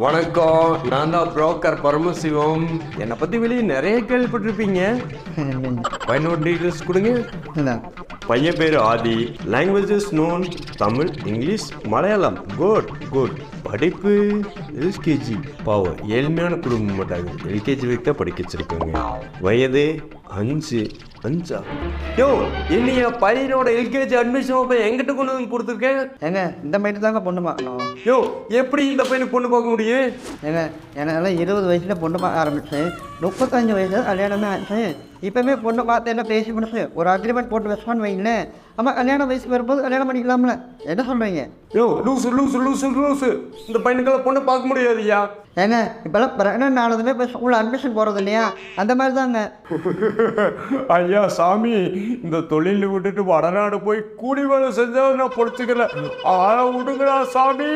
வணக்கம், நான் தான் புரோக்கர் பரமசிவம். என்னை பற்றி வெளியே நிறைய கேள்விப்பட்டிருப்பீங்க. பையனோட டீட்டெயில்ஸ் கொடுங்க. பையன் பேர் Aadhi. Languages known Tamil, English, Malayalam. Good good. படிப்பு எல்கேஜி. பாவம், ஏழ்மையான குடும்பம் மாட்டாங்க. எல்கேஜி வரைக்கும் தான் படிக்க வச்சிருக்காங்க. வயது 5. 5ஆ? யோ, என்னைய பையனோட எல்கேஜி அட்மிஷன் போய் எங்கிட்ட கொண்டு வந்து கொடுத்துருக்கேன். ஏங்க இந்த பையனுக்கு தாங்க பொண்ணு பார்க்கணும். யோ, எப்படி இந்த பையனுக்கு பொண்ணு பார்க்க முடியும்? ஏங்க என்னால் 20 வயசில் பொண்ணு பார்க்க ஆரம்பிச்சேன். 35 வயசு கல்யாணமே ஆச்சு. இப்போவே பொண்ணு பார்த்து என்ன பேசி முடிச்சு ஒரு அக்ரிமெண்ட் போட்டு வச்சோன்னு வைங்களேன். ஆமாம், கல்யாண வயசு வரும்போது கல்யாணம் பண்ணிக்கலாம்ல. என்ன சொல்கிறீங்க? யோ, லூசு லூசு லூசு லூசு. இந்த பையனுக்கெல்லாம் பொண்ணு பார்க்க முடியாதுயா. ஏங்க இப்போல்லாம் பிறகு ஆனதுமே இப்போ ஸ்கூலில் அட்மிஷன் போகிறது இல்லையா, அந்த மாதிரி தாங்க. ஐயா சாமி, இந்த தொழில் விட்டுட்டு வடநாடு போய் கூலி வேலை செஞ்சால் நான் பொழைச்சிக்கல. ஆளை விடுங்களா சாமி.